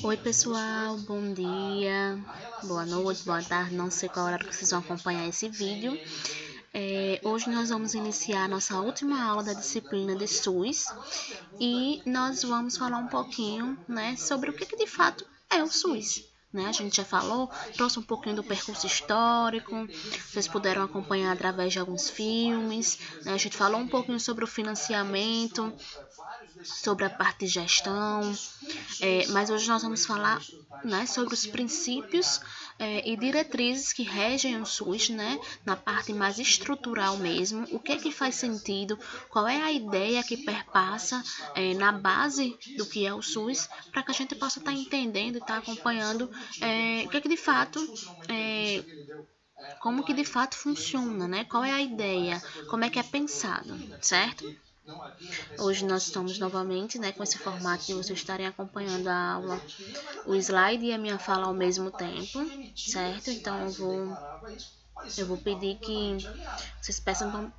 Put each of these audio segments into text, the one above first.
Oi pessoal, bom dia, boa noite, boa tarde, não sei qual horário que vocês vão acompanhar esse vídeo. Hoje nós vamos iniciar a nossa última aula da disciplina de SUS e nós vamos falar um pouquinho, sobre o que de fato é o SUS. A gente já falou, trouxe um pouquinho do percurso histórico, vocês puderam acompanhar através de alguns filmes, a gente falou um pouquinho sobre o financiamento, sobre a parte de gestão, mas hoje nós vamos falar sobre os princípios e diretrizes que regem o SUS, na parte mais estrutural mesmo, o que faz sentido, qual é a ideia que perpassa na base do que é o SUS, para que a gente possa estar entendendo e estar acompanhando o que de fato como que de fato funciona, qual é a ideia, como é que é pensado, certo? Hoje nós estamos novamente com esse formato de vocês estarem acompanhando a aula, o slide e a minha fala ao mesmo tempo, certo? Então eu vou pedir que vocês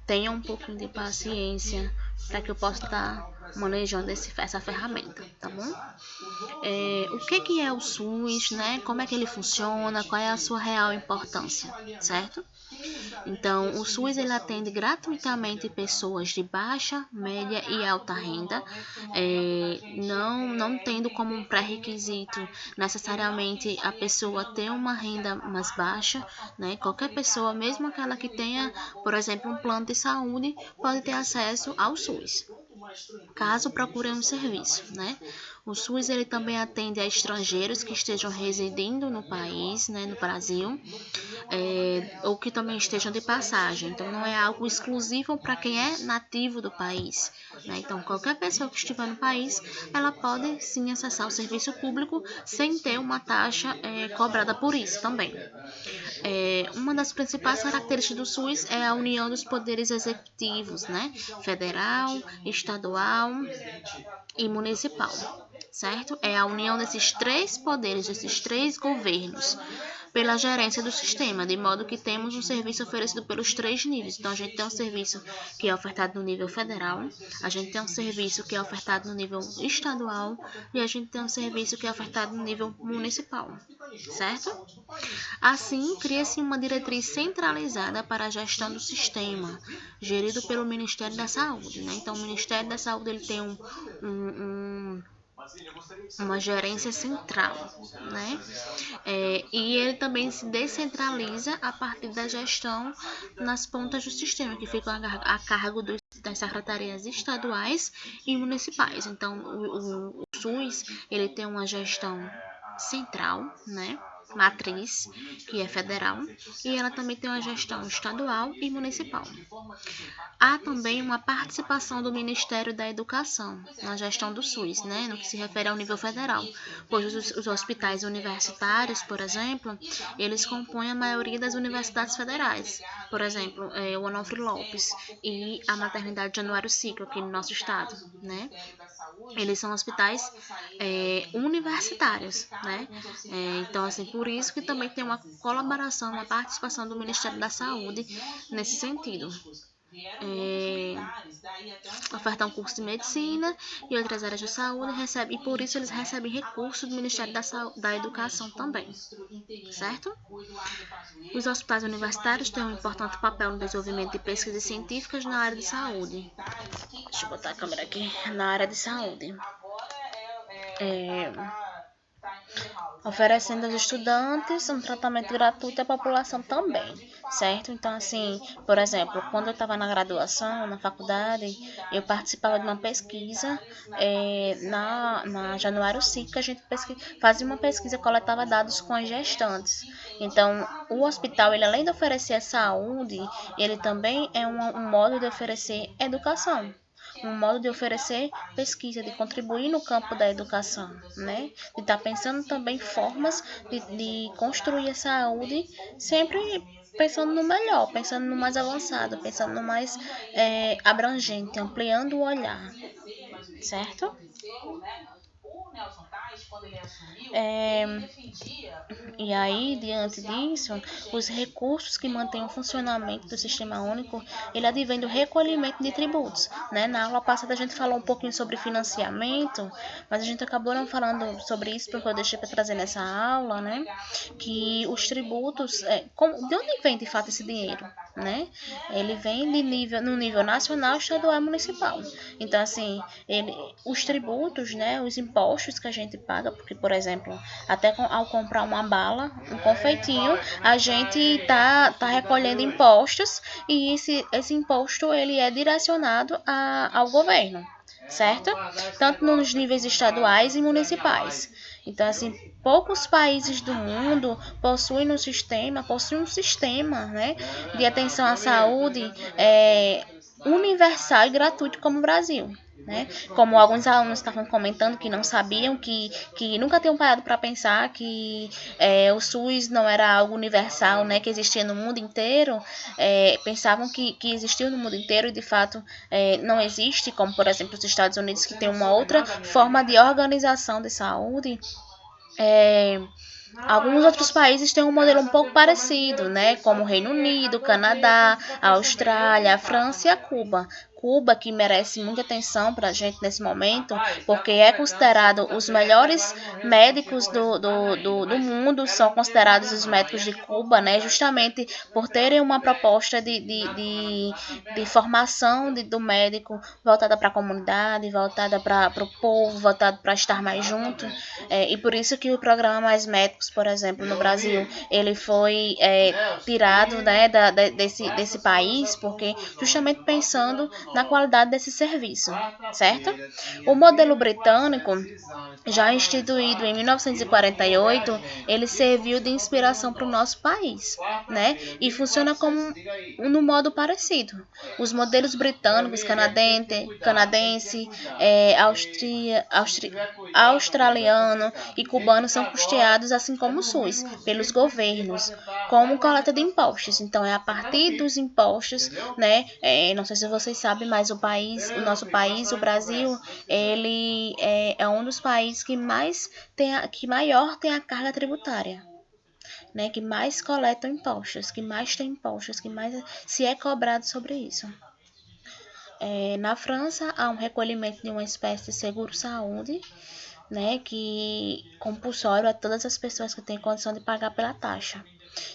tenham um pouquinho de paciência para que eu possa estar manejando essa ferramenta, tá bom? O que é o SUS, como é que ele funciona, qual é a sua real importância, certo? Então, o SUS ele atende gratuitamente pessoas de baixa, média e alta renda, não tendo como um pré-requisito necessariamente a pessoa ter uma renda mais baixa, Qualquer pessoa, mesmo aquela que tenha, por exemplo, um plano de saúde, pode ter acesso ao SUS, caso procurem um serviço, O SUS ele também atende a estrangeiros que estejam residindo no país, no Brasil, ou que também estejam de passagem. Então, não é algo exclusivo para quem é nativo do país, Então, qualquer pessoa que estiver no país, ela pode sim acessar o serviço público sem ter uma taxa cobrada por isso também. Uma das principais características do SUS é a união dos poderes executivos, Federal, estadual e municipal, certo? É a união desses três poderes, desses três governos, pela gerência do sistema, de modo que temos um serviço oferecido pelos três níveis. Então, a gente tem um serviço que é ofertado no nível federal, a gente tem um serviço que é ofertado no nível estadual e a gente tem um serviço que é ofertado no nível municipal, certo? Assim, cria-se uma diretriz centralizada para a gestão do sistema, gerido pelo Ministério da Saúde, Então, o Ministério da Saúde ele tem uma gerência central, E ele também se descentraliza a partir da gestão nas pontas do sistema, que ficam a cargo das secretarias estaduais e municipais. Então, o SUS ele tem uma gestão central, matriz, que é federal, e ela também tem uma gestão estadual e municipal. Há também uma participação do Ministério da Educação na gestão do SUS, no que se refere ao nível federal, pois os hospitais universitários, por exemplo, eles compõem a maioria das universidades federais, por exemplo, o Onofre Lopes e a Maternidade Januário Ciclo, aqui no nosso estado, Eles são hospitais universitários, Então, assim, por isso que também tem uma colaboração, uma participação do Ministério da Saúde nesse sentido. Ofertam curso de medicina e outras áreas de saúde e por isso eles recebem recursos do Ministério da Educação também, certo? Os hospitais universitários têm um importante papel no desenvolvimento de pesquisas científicas na área de saúde. Deixa eu botar a câmera aqui. Na área de saúde. Oferecendo aos estudantes um tratamento gratuito à população também, certo? Então, assim, por exemplo, quando eu estava na graduação, na faculdade, eu participava de uma pesquisa na Januário Ciclo, que a gente fazia uma pesquisa, coletava dados com as gestantes. Então, o hospital, ele além de oferecer saúde, ele também é um modo de oferecer educação. Um modo de oferecer pesquisa, de contribuir no campo da educação, De estar pensando também formas de construir a saúde, sempre pensando no melhor, pensando no mais avançado, pensando no mais abrangente, ampliando o olhar, certo? E aí, diante disso, os recursos que mantêm o funcionamento do Sistema Único, ele advém do recolhimento de tributos, né? Na aula passada a gente falou um pouquinho sobre financiamento, mas a gente acabou não falando sobre isso porque eu deixei para trazer nessa aula, né? Que os tributos, de onde vem de fato esse dinheiro, né? Ele vem no nível nacional, estadual e municipal. Então, assim, os tributos, né? Os impostos que a gente paga, porque, por exemplo, até ao comprar uma bala, um confeitinho, a gente tá recolhendo impostos e esse imposto ele é direcionado ao governo, certo? Tanto nos níveis estaduais e municipais. Então, assim, poucos países do mundo possuem um sistema, né, de atenção à saúde universal e gratuito como o Brasil. Né? Como alguns alunos estavam comentando que não sabiam, que nunca tinham parado para pensar que o SUS não era algo universal, né? Que existia no mundo inteiro, pensavam que existia no mundo inteiro e de fato não existe, como por exemplo os Estados Unidos, que tem uma outra forma de organização de saúde. Alguns outros países têm um modelo um pouco parecido, né? Como o Reino Unido, Canadá, a Austrália, a França e a Cuba. Cuba, que merece muita atenção para a gente nesse momento, porque é considerado os melhores médicos do mundo, são considerados os médicos de Cuba, né? Justamente por terem uma proposta de formação do médico voltada para a comunidade, voltada para o povo, voltada para estar mais junto. E por isso que o programa Mais Médicos, por exemplo, no Brasil, ele foi tirado, né, desse país, porque justamente pensando na qualidade desse serviço, certo? O modelo britânico, já instituído em 1948, ele serviu de inspiração para o nosso país, né? E funciona como no modo parecido. Os modelos britânicos, canadense, australiano e cubano são custeados, assim como o SUS, pelos governos, como coleta de impostos. Então, é a partir dos impostos, né? Não sei se vocês sabem, mas o nosso país, o Brasil, ele é um dos países que maior tem a carga tributária. Né, que mais coleta impostos, que mais tem impostos, que mais se é cobrado sobre isso. Na França, há um recolhimento de uma espécie de seguro-saúde, né, que compulsório a todas as pessoas que têm condição de pagar pela taxa.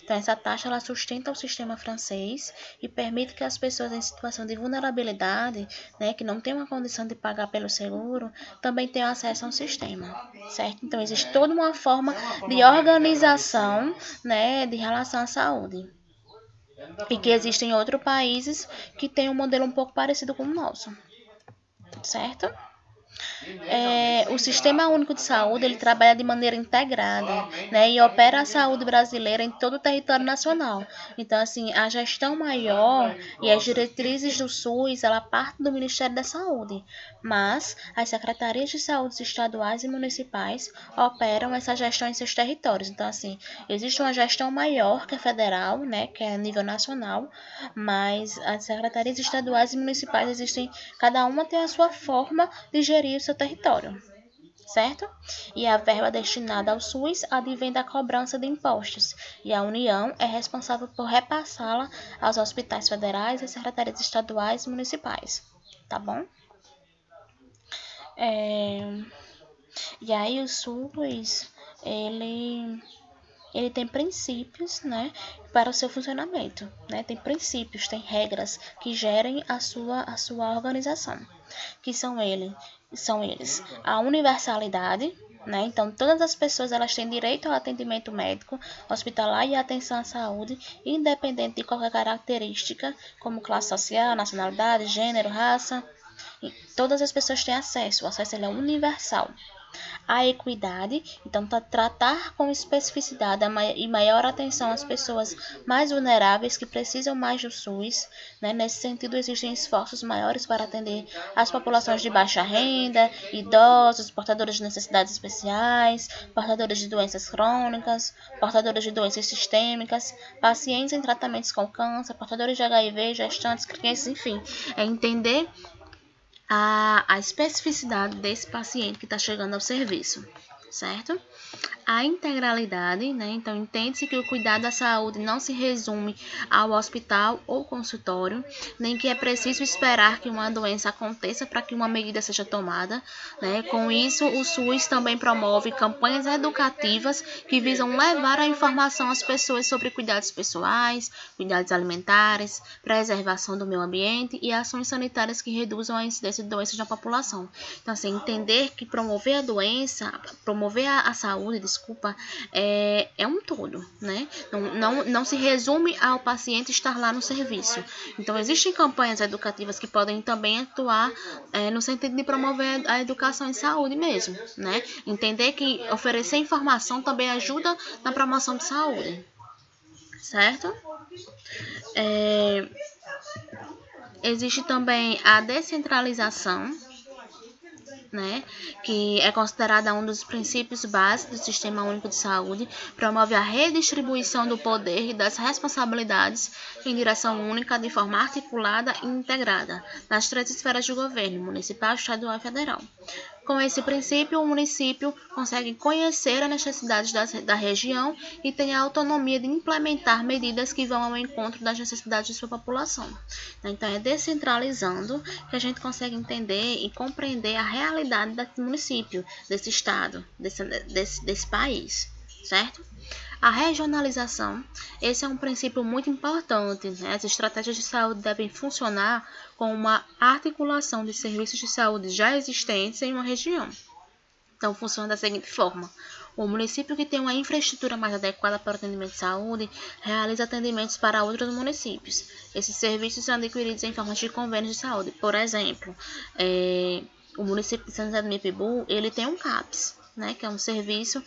Então, essa taxa ela sustenta o sistema francês e permite que as pessoas em situação de vulnerabilidade, né, que não têm uma condição de pagar pelo seguro, também tenham acesso ao sistema, certo? Então, existe toda uma forma de organização, né, de relação à saúde. E que existem outros países que têm um modelo um pouco parecido com o nosso, certo? O Sistema Único de Saúde ele trabalha de maneira integrada, né, e opera a saúde brasileira em todo o território nacional. Então, assim, a gestão maior e as diretrizes do SUS, ela parte do Ministério da Saúde, mas as secretarias de saúde estaduais e municipais operam essa gestão em seus territórios. Então, assim, existe uma gestão maior que é federal, né, que é a nível nacional, mas as secretarias estaduais e municipais existem, cada uma tem a sua forma de gerir o seu território, certo? E a verba destinada ao SUS advém da cobrança de impostos, e a União é responsável por repassá-la aos hospitais federais e secretarias estaduais e municipais, tá bom? E aí o SUS, ele tem princípios, né, para o seu funcionamento, né? Tem princípios, tem regras que gerem a sua organização, que são eles a universalidade, né? Então todas as pessoas elas têm direito ao atendimento médico, hospitalar e atenção à saúde, independente de qualquer característica, como classe social, nacionalidade, gênero, raça. Todas as pessoas têm acesso, o acesso ele é universal. A equidade, então tratar com especificidade e maior atenção às pessoas mais vulneráveis que precisam mais do SUS, né? Nesse sentido, existem esforços maiores para atender as populações de baixa renda, idosos, portadores de necessidades especiais, portadores de doenças crônicas, portadores de doenças sistêmicas, pacientes em tratamentos com câncer, portadores de HIV, gestantes, crianças, enfim. É entender a especificidade desse paciente que está chegando ao serviço, certo? A integralidade, né? Então, entende-se que o cuidado da saúde não se resume ao hospital ou consultório, nem que é preciso esperar que uma doença aconteça para que uma medida seja tomada, né? Com isso, o SUS também promove campanhas educativas que visam levar a informação às pessoas sobre cuidados pessoais, cuidados alimentares, preservação do meio ambiente e ações sanitárias que reduzam a incidência de doenças na população. Então, assim, entender que promover a saúde, é um todo, né? Não se resume ao paciente estar lá no serviço. Então, existem campanhas educativas que podem também atuar no sentido de promover a educação em saúde mesmo, né? Entender que oferecer informação também ajuda na promoção de saúde, certo? Existe também a descentralização, né, que é considerada um dos princípios básicos do Sistema Único de Saúde, promove a redistribuição do poder e das responsabilidades em direção única, de forma articulada e integrada, nas três esferas de governo, municipal, estadual e federal. Com esse princípio, o município consegue conhecer as necessidades da região e tem a autonomia de implementar medidas que vão ao encontro das necessidades de sua população. Então, é descentralizando que a gente consegue entender e compreender a realidade desse município, desse estado, desse país, certo? A regionalização, esse é um princípio muito importante, né? As estratégias de saúde devem funcionar com uma articulação de serviços de saúde já existentes em uma região. Então, funciona da seguinte forma: o município que tem uma infraestrutura mais adequada para o atendimento de saúde realiza atendimentos para outros municípios. Esses serviços são adquiridos em forma de convênios de saúde. Por exemplo, o município de São José do Mipibu, ele tem um CAPS, né, que é um serviço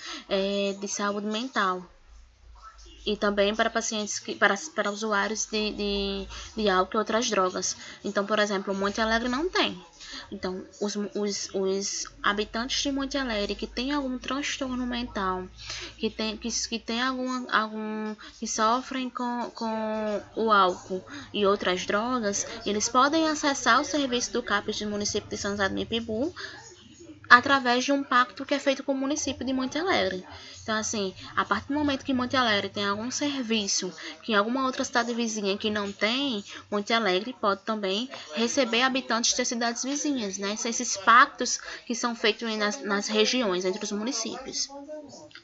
de saúde mental. E também para pacientes, para usuários de álcool e outras drogas. Então, por exemplo, Monte Alegre não tem. Então, os habitantes de Monte Alegre que têm algum transtorno mental, que sofrem com o álcool e outras drogas, eles podem acessar o serviço do CAPS do município de São José do Mipibu através de um pacto que é feito com o município de Monte Alegre. Então, assim, a partir do momento que Monte Alegre tem algum serviço que em alguma outra cidade vizinha que não tem, Monte Alegre pode também receber habitantes das cidades vizinhas, né? São esses pactos que são feitos nas regiões, entre os municípios,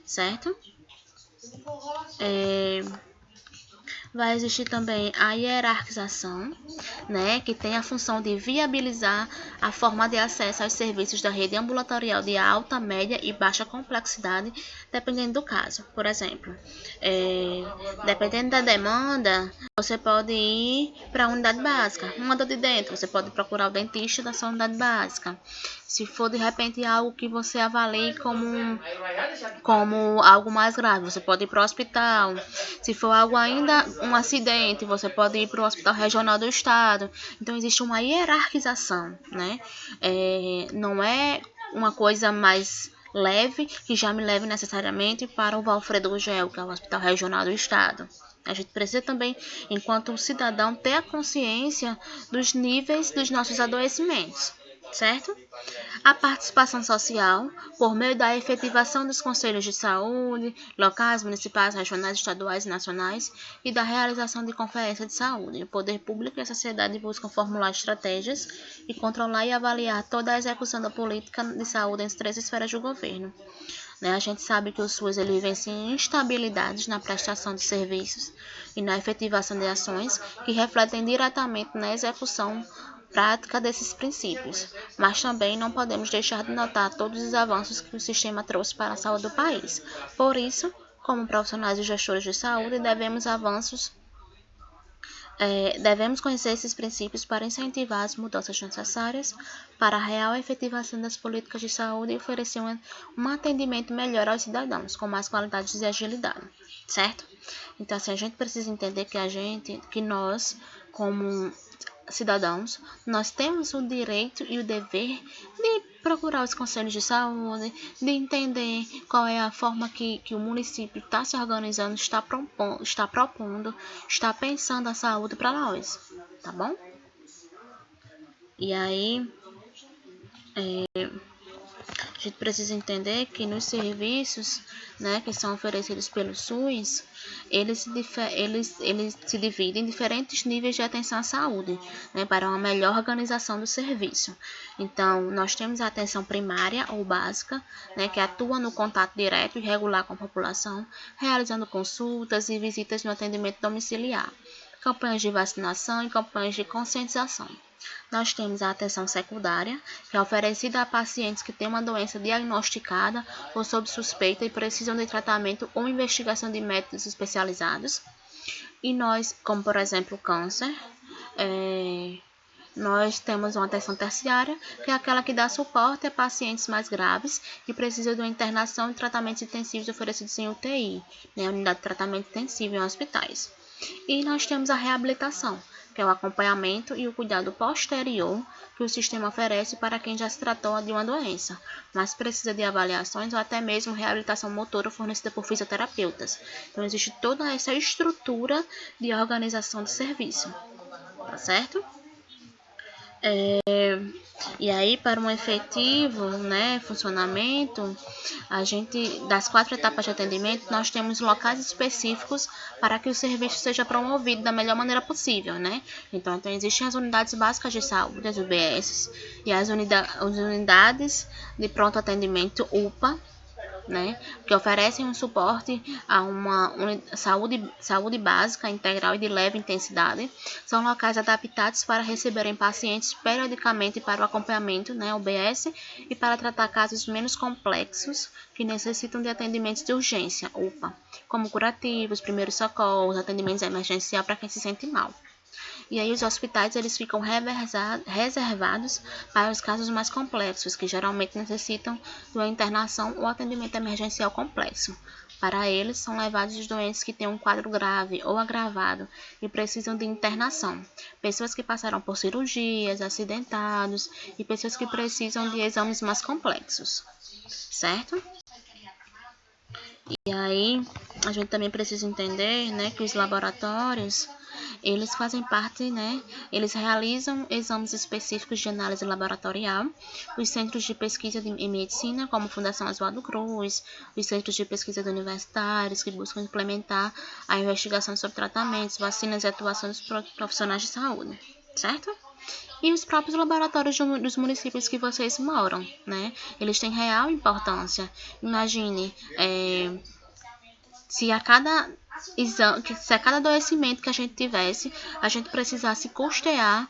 certo? Vai existir também a hierarquização, né, que tem a função de viabilizar a forma de acesso aos serviços da rede ambulatorial de alta, média e baixa complexidade, dependendo do caso. Por exemplo, dependendo da demanda, você pode ir para a unidade básica. Uma dor de dente, você pode procurar o dentista da sua unidade básica. Se for, de repente, algo que você avalie como algo mais grave, você pode ir para o hospital. Se for algo ainda, um acidente, você pode ir para o hospital regional do estado. Então, existe uma hierarquização, né? Não é uma coisa mais leve que já me leve necessariamente para o Valfredo Gugel, que é o hospital regional do estado. A gente precisa também, enquanto cidadão, ter a consciência dos níveis dos nossos adoecimentos, certo? A participação social, por meio da efetivação dos conselhos de saúde, locais, municipais, regionais, estaduais e nacionais, e da realização de conferências de saúde. O poder público e a sociedade buscam formular estratégias e controlar e avaliar toda a execução da política de saúde nas três esferas do governo. A gente sabe que o SUS ele vivencia instabilidades na prestação de serviços e na efetivação de ações que refletem diretamente na execução prática desses princípios, mas também não podemos deixar de notar todos os avanços que o sistema trouxe para a saúde do país. Por isso, como profissionais e gestores de saúde, devemos conhecer esses princípios para incentivar as mudanças necessárias para a real efetivação das políticas de saúde e oferecer um atendimento melhor aos cidadãos, com mais qualidade e agilidade, certo? Então, assim, a gente precisa entender que nós, como cidadãos, nós temos o direito e o dever de procurar os conselhos de saúde, de entender qual é a forma que o município está se organizando, está propondo, está pensando a saúde para nós, tá bom? E aí, A gente precisa entender que nos serviços, né, que são oferecidos pelo SUS, eles se dividem em diferentes níveis de atenção à saúde, né, para uma melhor organização do serviço. Então, nós temos a atenção primária ou básica, né, que atua no contato direto e regular com a população, realizando consultas e visitas no atendimento domiciliar, campanhas de vacinação e campanhas de conscientização. Nós temos a atenção secundária, que é oferecida a pacientes que têm uma doença diagnosticada ou sob suspeita e precisam de tratamento ou investigação de métodos especializados. E nós, como por exemplo o câncer, nós temos uma atenção terciária, que é aquela que dá suporte a pacientes mais graves que precisam de uma internação e tratamentos intensivos oferecidos em UTI, né, unidade de tratamento intensivo em hospitais. E nós temos a reabilitação, que é o acompanhamento e o cuidado posterior que o sistema oferece para quem já se tratou de uma doença, mas precisa de avaliações ou até mesmo reabilitação motora fornecida por fisioterapeutas. Então, existe toda essa estrutura de organização do serviço, tá certo? E aí, para um efetivo, né, funcionamento, a gente, das 4 etapas de atendimento, nós temos locais específicos para que o serviço seja promovido da melhor maneira possível, né? Então existem as unidades básicas de saúde, as UBSs, e as unidades de pronto atendimento, UPA, né, que oferecem um suporte a uma saúde básica, integral e de leve intensidade. São locais adaptados para receberem pacientes periodicamente para o acompanhamento, né, UBS, e para tratar casos menos complexos que necessitam de atendimentos de urgência, UPA, como curativos, primeiros socorros, atendimentos emergenciais para quem se sente mal. E aí os hospitais eles ficam reservados para os casos mais complexos, que geralmente necessitam de uma internação ou atendimento emergencial complexo. Para eles, são levados os doentes que têm um quadro grave ou agravado e precisam de internação, pessoas que passaram por cirurgias, acidentados e pessoas que precisam de exames mais complexos, certo? E aí, a gente também precisa entender, né, que os laboratórios, eles fazem parte, né, eles realizam exames específicos de análise laboratorial, os centros de pesquisa em medicina, como a Fundação Oswaldo Cruz, os centros de pesquisa universitários, que buscam implementar a investigação sobre tratamentos, vacinas e atuação dos profissionais de saúde, certo? E os próprios laboratórios dos municípios que vocês moram, né? Eles têm real importância. Imagine, se a cada adoecimento que a gente tivesse, a gente precisasse custear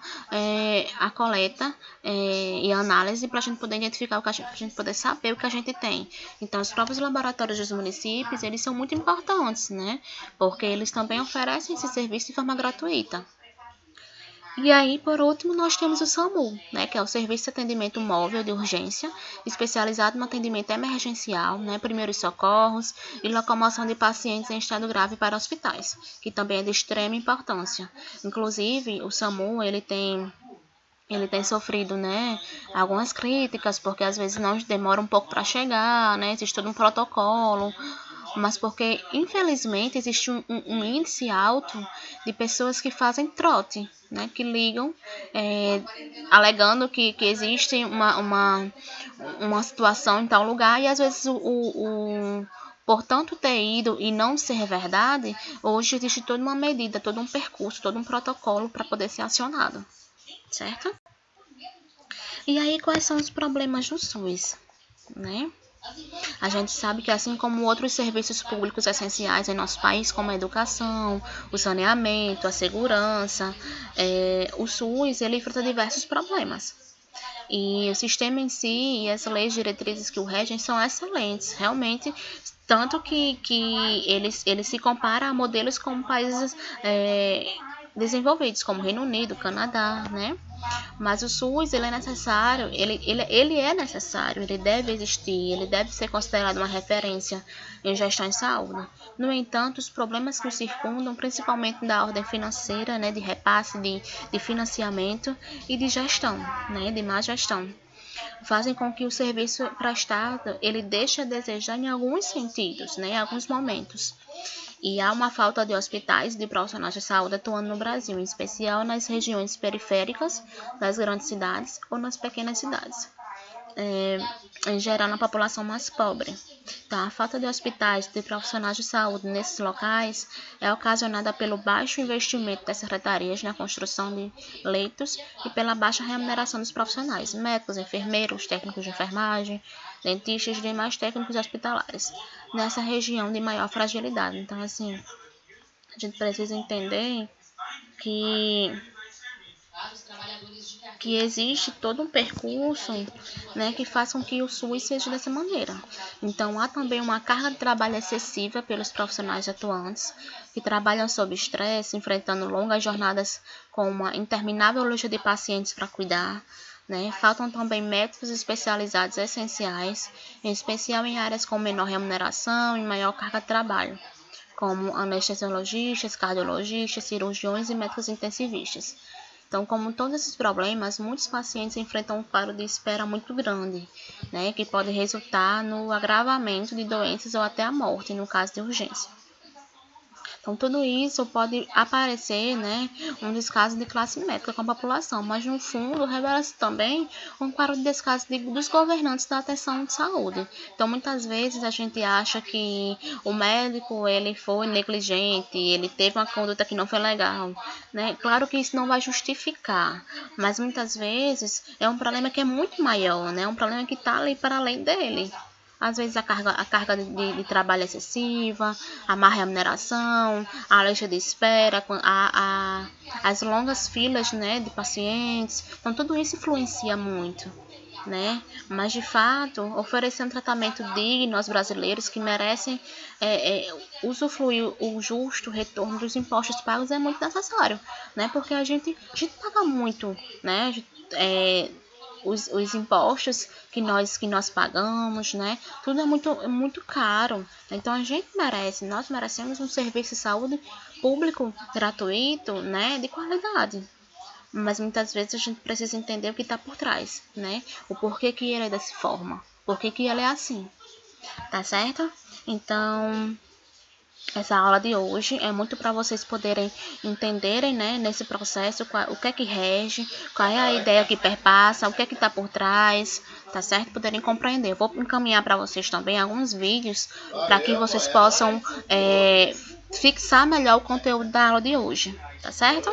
a coleta e a análise para a gente poder identificar pra gente poder saber o que a gente tem. Então, os próprios laboratórios dos municípios, eles são muito importantes, né? Porque eles também oferecem esse serviço de forma gratuita. E aí, por último, nós temos o SAMU, né, que é o Serviço de Atendimento Móvel de Urgência, especializado no atendimento emergencial, né, primeiros socorros e locomoção de pacientes em estado grave para hospitais, que também é de extrema importância. Inclusive, o SAMU, ele tem sofrido, né, algumas críticas, porque às vezes não demora um pouco para chegar, né, existe todo um protocolo, mas porque, infelizmente, existe um índice alto de pessoas que fazem trote, né, que ligam, alegando que existe uma situação em tal lugar, e às vezes por tanto ter ido e não ser verdade, hoje existe toda uma medida, todo um percurso, todo um protocolo para poder ser acionado, certo? E aí, quais são os problemas do SUS, né? A gente sabe que, assim como outros serviços públicos essenciais em nosso país, como a educação, o saneamento, a segurança, o SUS ele enfrenta diversos problemas. E o sistema em si e as leis diretrizes que o regem são excelentes, realmente, tanto que ele se compara a modelos como países desenvolvidos, como Reino Unido, Canadá, né? Mas o SUS, ele é necessário, ele deve existir, ele deve ser considerado uma referência em gestão de saúde. No entanto, os problemas que o circundam, principalmente da ordem financeira, né, de repasse, de financiamento e de gestão, né, de má gestão, fazem com que o serviço prestado, ele deixe a desejar em alguns sentidos, né, em alguns momentos. E há uma falta de hospitais e de profissionais de saúde atuando no Brasil, em especial nas regiões periféricas das grandes cidades ou nas pequenas cidades. em geral na população mais pobre. Então, a falta de hospitais e de profissionais de saúde nesses locais é ocasionada pelo baixo investimento das secretarias na construção de leitos e pela baixa remuneração dos profissionais, médicos, enfermeiros, técnicos de enfermagem, dentistas e demais técnicos hospitalares, nessa região de maior fragilidade. Então, assim, a gente precisa entender que que existe todo um percurso, né, que faça com que o SUS seja dessa maneira. Então, há também uma carga de trabalho excessiva pelos profissionais atuantes, que trabalham sob estresse, enfrentando longas jornadas com uma interminável lista de pacientes para cuidar. Né? Faltam também médicos especializados essenciais, em especial em áreas com menor remuneração e maior carga de trabalho, como anestesiologistas, cardiologistas, cirurgiões e médicos intensivistas. Então, como todos esses problemas, muitos pacientes enfrentam um quadro de espera muito grande, né, que pode resultar no agravamento de doenças ou até a morte, no caso de urgência. Então, tudo isso pode aparecer, né, um descaso de classe médica com a população, mas no fundo revela-se também um quadro de descaso dos governantes da atenção de saúde. Então, muitas vezes a gente acha que o médico ele foi negligente, ele teve uma conduta que não foi legal, né? Claro que isso não vai justificar, mas muitas vezes é um problema que é muito maior, né? Um problema que está ali para além dele. Às vezes a carga de trabalho excessiva, a má remuneração, a lista de espera, as longas filas, né, de pacientes. Então, tudo isso influencia muito, né? Mas, de fato, oferecer um tratamento digno aos brasileiros que merecem usufruir o justo retorno dos impostos pagos é muito necessário, né? Porque a gente paga muito, né? Os impostos que nós pagamos, né? Tudo é muito caro. Então a gente merece, nós merecemos um serviço de saúde público, gratuito, né? De qualidade. Mas muitas vezes a gente precisa entender o que está por trás, né? O porquê que ele é dessa forma, por que ele é assim, tá certo? Então, essa aula de hoje é muito para vocês poderem entenderem, né, nesse processo, o que é que rege, qual é a ideia que perpassa, o que é que está por trás, tá certo? Poderem compreender. Eu vou encaminhar para vocês também alguns vídeos para que vocês possam fixar melhor o conteúdo da aula de hoje, tá certo?